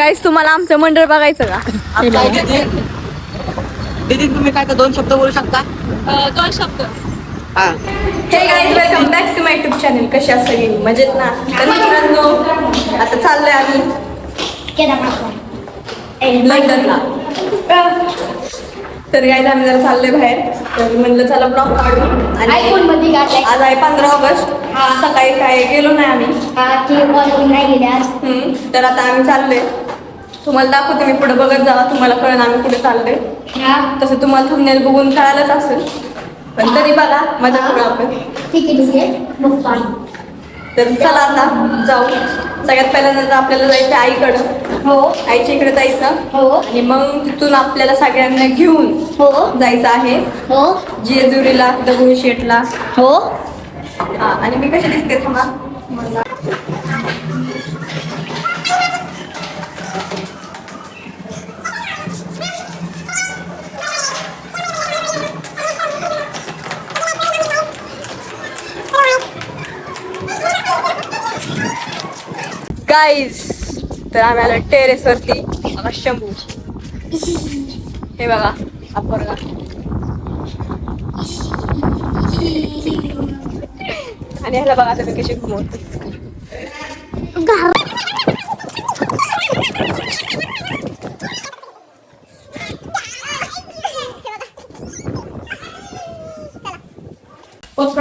गाईस तुम्हाला आमचं मंडळ बघायचं का? दीदी तुम्ही काय 2 शब्द बोलू शकता? 2 शब्द. हा. Hey guys welcome back to my YouTube channel. कशा सगळी मजेत ना? तर मित्रांनो आता चाललोय आम्ही लंडनला. तर गाईज आम्ही जरा चाललोय बाहेर. तर म्हणलं चला ब्लॉग काढू. आणि आज आहे 15 ऑगस्ट. सकाळी काय गेलो नाही आम्ही. तर आता आम्ही चाललोय. तुम्हाला दाखवते मी, पुढे बघत जावा, तुम्हाला कळण आम्ही पुढे चाललोय. तसं तुम्हाला थंबनेल बघून कळालंच असेल, पण तरी बघा मजा करू आपण. तर चला आता जाऊ. सगळ्यात पहिल्यांदा आपल्याला जायचं आईकडं. हो. आईच्या इकडे जायचं. हो. आणि मग तिथून आपल्याला सगळ्यांना घेऊन हो. जायचं आहे हो. जेजुरीला, दगडूशेठला. हो. हा. आणि मी कशी दिसते थांबा मला. गाईज तर आम्ही आलो टेरेस वरती. बघा शंभू, हे बघा हा पोरगा. आणि ह्याला बघा तुम्ही कशी घुमवते.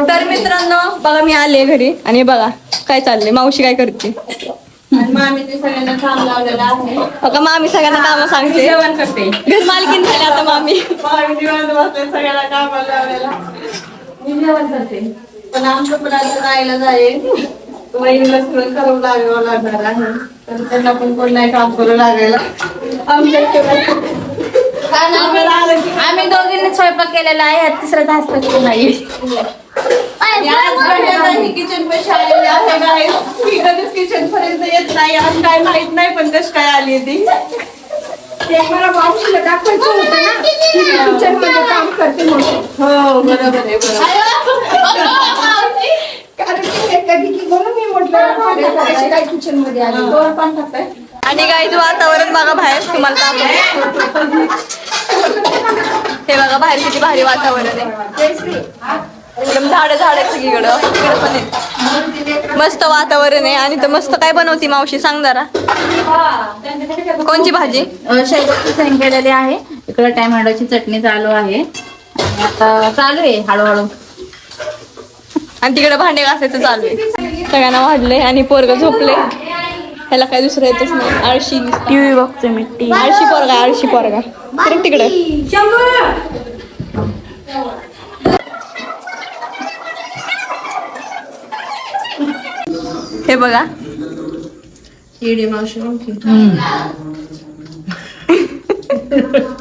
तर मित्रांनो बघा मी आले घरी आणि बघा काय चाललंय. मावशी काय करते? मामी ते सगळ्यांना काम लावलेलं आहे. बघा मामी सगळ्यांना कामं सांगते. जेवण करते. घर मालकीन झाले आता मामी. सगळ्याला कामाला लावलेला. मी जेवण करते. पण आमचं पण आता राहायला जाईल. वहिनीला सगळं करावं लागणार आहे. तर त्यांना पण कोण नाही काम करू लागायला. आम्ही दोघींनी स्वयंपाक केलेला आहे. तिसरा तास तर नाही. किचन पैसे आलेले आहे. कधीच किचन पर्यंत येत नाही. आज काय माहित नाही, पण कशी काय आली ती. ते मला मावशीला दाखवायचं होतं ना, किचन मध्ये काम करते म्हणून. हो बरोबर आहे, कारण कधी की म्हणून मी म्हटलं काय किचन मध्ये आली. दोन पण खाताय. आणि गाईचं वातावरण बघा बाहेर, तुम्हाला दाखवते. हे बघा बाहेर किती भारी वातावरण आहे. एकदम झाड सगळीकडं. तिकडं पण आहे मस्त वातावरण आहे. आणि तर मस्त काय बनवती मावशी सांग जरा. कोणची भाजी? शेवगाची शेंग केलेली आहे. इकडे टॅमॅटोची चटणी चालू आहे. आता चालू आहे हळूहळू. आणि तिकडे भांडे घासायचं चालू आहे. सगळ्यांना वाढले आणि पोरग झोपले. ह्याला काय दुसरं येतच नाही. आळशी टीव्ही बघते मी. आळशी पोरगा फिरक तिकडे. हे बघा शिर्डी मावशी.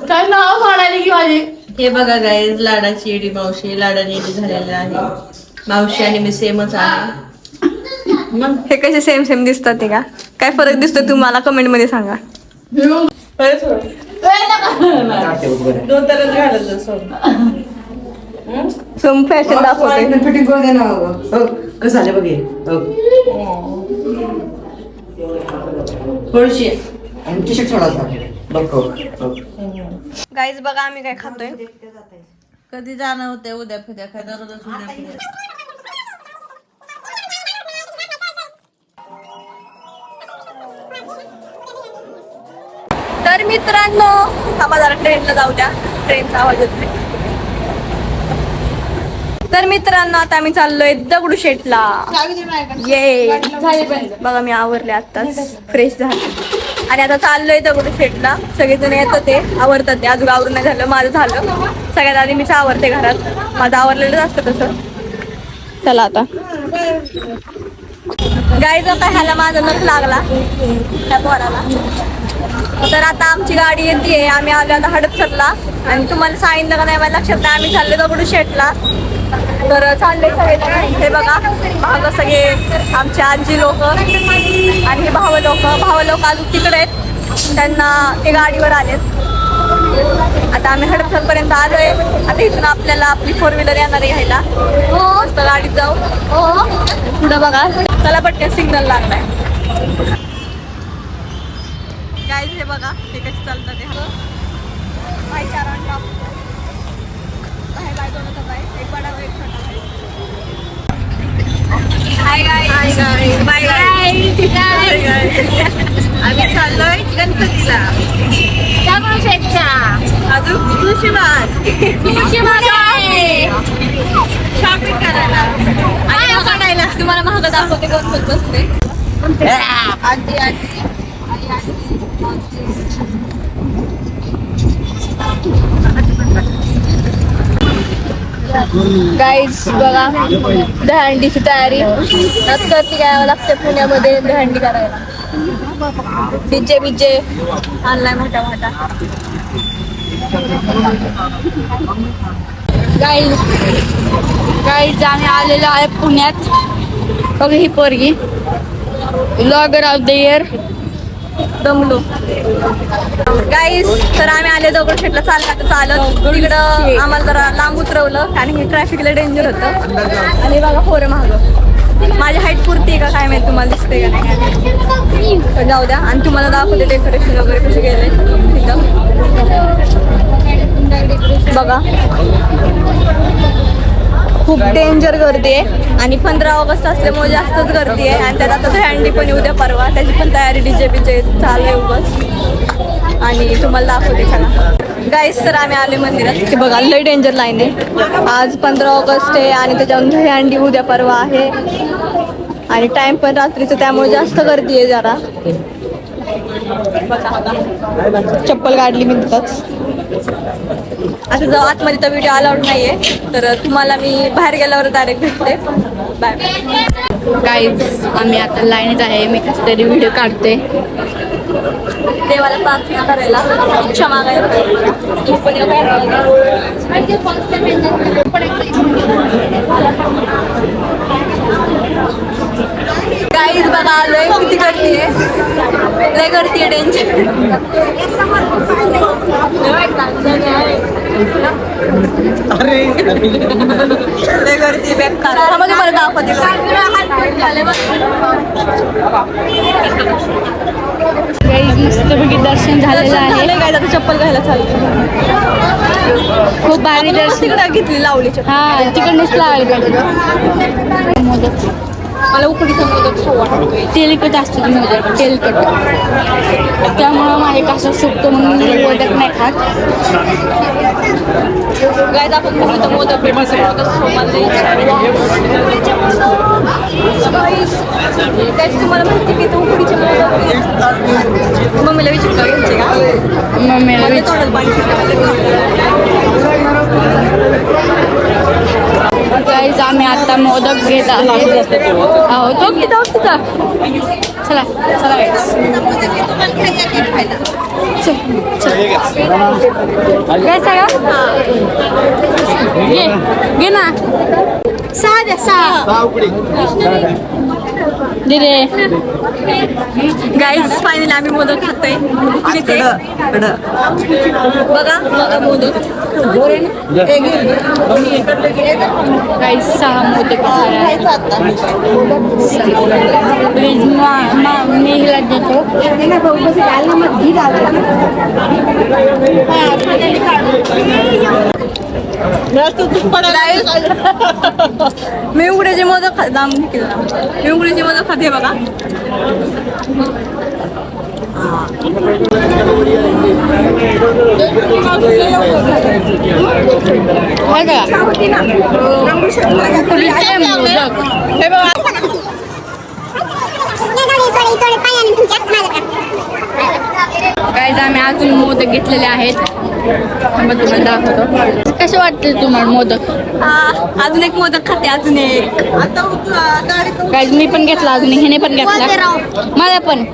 काय नाव म्हणाली की माझी. हे बघा गाईज लाडाची एडी मावशी. लाडाने एडी झालेला आहे. मावशी आणि मी सेमच आहे. हे कसे सेम दिसतात ते का? काय फरक दिसतो तुम्हाला कमेंट मध्ये सांगा. सम फॅशन दाखवते. फिटिंग करून दे ना. कसं आले बघे. थोडीशी आणि टी शर्ट थोडासा बघतो. गाईज बघा आम्ही काय खातोय. कधी जाणं होते उद्या फिद्या काय दररोजच उद्या फिद्या. तर मित्रांनो थांबा जरा ट्रेनला जाऊ द्या. ट्रेनचा आवाज येत नाही. तर मित्रांनो आता आम्ही चाललोय दगडूशेठला. ये बघा मी आवरले आत्ताच, फ्रेश झाले आणि आता चाललोय दगडूशेठला. सगळेजण येतात ते आवरतात. ते अजून आवरून नाही झालं. माझं झालं. सगळ्यात आधी मीच आवरते घरात. माझं आवरलेलंच असतं तसं. चला आता गाईचा काय ह्याला माझा नख लागला त्या पोराला. तर आता आमची गाडी येते. आम्ही आलो आता हडपसरला. आणि तुम्हाला सांगितलं का नाही मला लक्षात नाही, आम्ही चालले दगडूशेठला. तर चालले सगळे. हे बघा भाव सगळे आमचे आजी लोक आणि हे भाव लोक अजून तिकडे आहेत. त्यांना ते गाडीवर आलेत. आता आम्ही हडपसर पर्यंत आलोय. आता इथून आपल्याला आपली 4 व्हीलर येणार आहे घ्यायला. मस्त गाडीत जाऊ. पुढं बघा चला पटकन सिग्नल लागलाय. गाईज हे बघा हे कसे चालतात ते भाई चारान टॉप बाय बाय दोनों का बाय एक बड़ा और एक छोटा भाई हाय गाइस बाय गाइस आम्ही चाललोय गणपतीला अजून शॉपिंग करायला आणि काढायला तुम्हाला महाग दाखवते कोण बसते गाईज बघा दहंडीची तयारी करती काय लागते पुण्यामध्ये दहंडी करायला डीजे बिजे आणलाय मोठा मोठा गाईज आम्ही आलेलो आहे पुण्यात बघा ही पोरगी ब्लॉगर ऑफ द इयर दमलो गाईज तर आम्ही आले दगडूशेठला चालत तिकडं आम्हाला जरा लांब उतरवलं आणि हे ट्रॅफिकला डेंजर होतं आणि बघा पोरं महाग माझी हाईट पुरती आहे का काय माहिती तुम्हाला दिसते का नाही पण जाऊ द्या आणि तुम्हाला दाखवते डेकोरेशन वगैरे कसे गेले तिथं बघा खूप डेंजर गर्दी आहे आणि 15 ऑगस्ट असल्यामुळे जास्तच गर्दी आहे आणि त्यात आता दहीहंडी पण उद्या परवा त्याची पण तयारी डीजे बीजे चालू आहे उगाच आणि तुम्हाला दाखवते चला गाईस तर आम्ही आले मंदिरात ते बघा लय डेंजर लाईन आहे आज 15 ऑगस्ट आहे आणि त्याच्यावर दहीहंडी उद्या परवा आहे आणि टाइम पण रात्रीचं त्यामुळे जास्त गर्दी आहे जरा चप्पल काढली मी तिथंच आता जाऊ आतमध्ये तर व्हिडिओ अलाउड नाहीये तर तुम्हाला मी बाहेर गेल्यावर डायरेक्ट भेटते बाय गाईज आम्ही आता लाईनीत आहे मी कसं तरी व्हिडिओ काढते देवाला प्रार्थना करायला इच्छा मागायला गाईज बघा आलोय किती गर्दी आहे लय गर्दी आहे डेंजर लय गर्दी बेकार मध्ये मला दाखवते गाईज मस्तपैकी दर्शन झालेलं आहे काय आता चप्पल घ्यायला चाललं खूप भारी दर्शन तिकडं घेतली लावली चप्पल हा तिकडनेच लावायला मोदक मला उकडीचा मोदक खाऊ वाटतोय तेलकट असतो मोदक तेलकट त्यामुळं माझे कसं सुकतो म्हणून मी मोदक नाही खात गायज आपण उकडीचा मोदक भेटायचं मोदक खाऊ मला गाईज तुम्हाला माहिती की तो उकडीचे मोदक मम्मीला विचार घ्यायचे का मम्मीला मला तोंडात पाणी गाईज आम्ही आता मोदक घेत आहोत तो घेत आहोत तिथं चला चला काय सांगा घे ना 6 द्या 6 दिले गाईज फायनली आम्ही मोदक खातोय बघा बघा मोदक गाईज 6 मोदक प्लीज मी हिला देतो मी उघड्याचे मोदक मी उघड्याचे मोदक खाते बघा गाईज आम्ही अजून मोदक घेतलेले आहेत तुम्हाला दाखवतो कसे वाटते तुम्हाला मोदक अजून एक मोदक खाते अजून एक गाईज मी पण घेतला अजून ह्याने पण घेतला मला पण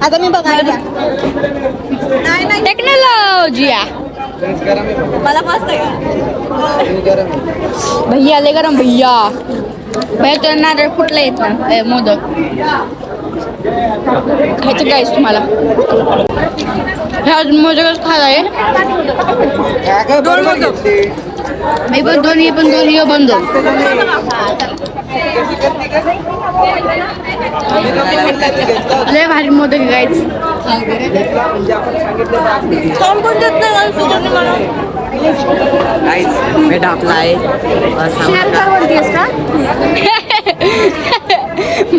आता मी बघा टेक्नॉलॉजी मला पाच भैया ले गरम भैया भैया तुला नारळ फुटला येत ना मोदक खायचं गाईस तुम्हाला ह्या मोदकच खायला आहे मी पण दोन्ही बंद लय भारी मोदक गाईच. कोण देत नाही सुगंधी मला. गाईस बेटा आपला आहे शेअर कर म्हणतेस का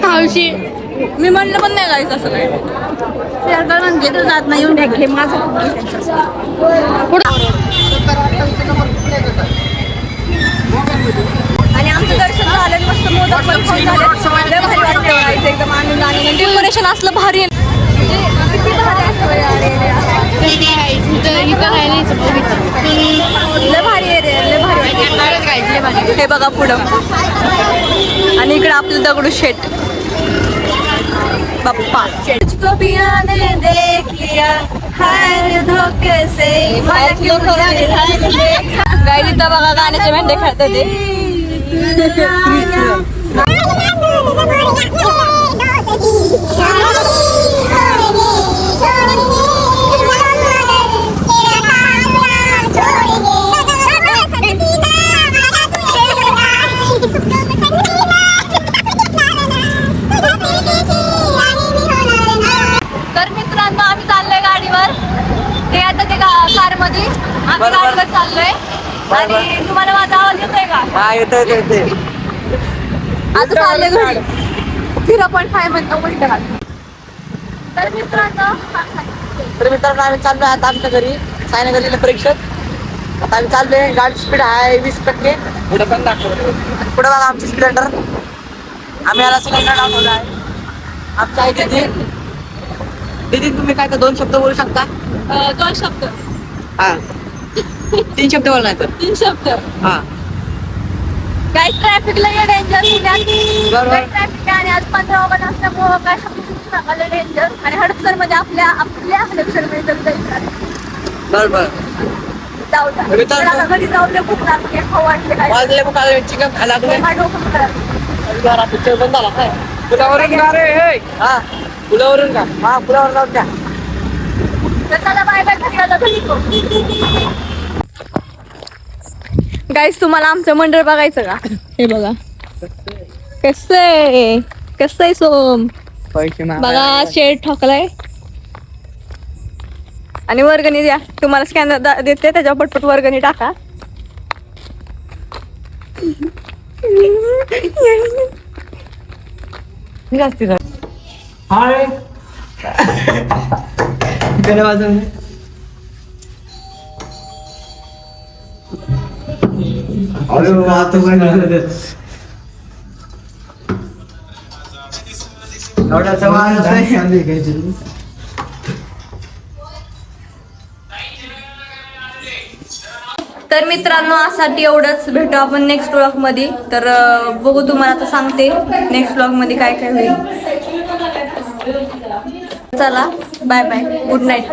मावशी? मी म्हणलं पण नाही गाईस असं काय. शेअर कर म्हणजे तर जात नाही येऊन घे माझं. आणि आमचं दर्शन झालं मस्त मोदक पण खाऊन झाले. लय भारी वाटतं guys, एकदम आनंदाने. डेकोरेशन असलं भारी आहे. म्हणजे किती भारी असतं यार area. लय भारी आहे रे, लय भारी वाटतं. हे बघा पुढं आणि इकडं आपलं दगडू शेट बाप्पा. तुझको पिया ने देख लिया हाय धोके से गाई तिथं बघा गाण्याचे मेंढे खेळत होते. तर मित्रांनो आम्ही चाललोय गाडीवर. ते आता ते कारमध्ये आम्ही गाडीवर चाललोय. आणि तुम्हाला माझा आवाज येतोय का? हा येते आता चालले घरी 0.5 मिनिटं उलट. तर मित्रांनो आम्ही चाललोय आता आमच्या घरी सायनगरीला परीक्षेत. आता आम्ही चाललोय. गाडी स्पीड आहे 20%. पुढे पण दाखवतो. पुढे बघा आमची स्प्लेंडर. आम्ही याला सिलेंडर दाखवला आहे. आमच्या आई दीदी तुम्ही काय 2 शब्द बोलू शकता? 2 शब्द. हा 3 शब्द बोलणार तर 3 शब्द. हा काय ट्रॅफिकला ये डेंजर. बरोबर. ट्रॅफिक आणि आज 15 ऑगस्ट असल्यामुळं काय समजून नका डेंजर. आणि हडपसर मध्ये आपल्या हडपसर मध्ये तर जायचं. बरोबर. जाऊ द्या. मित्रांनो- तर आता घरी जाऊ दे. खूप लागले खाऊ वाटले काय. वाजले मग आले चिकन खायला लागले. हा डोकं खराब. पिक्चर बंद झाला काय? पुलावरून का रे? हा पुलावरून का? हा पुलावर जाऊ द्या. तर चला बाय बाय. घरी आलो घरी. गाईस तुम्हाला आमचं मंडळ बघायचं का? हे बघा कसं सोम पैसे बघा शेड ठोकलाय. आणि वर्गणी द्या. तुम्हाला स्कॅनर देते त्याच्यावर पटपट वर्गणी टाका. हाय वाजून तर मित्रांनो आजसाठी एवढंच. भेटू आपण नेक्स्ट व्लॉग मध्ये. तर बघू तुम्हाला आता सांगते नेक्स्ट व्लॉग मध्ये काय काय होईल. चला बाय बाय. Good night.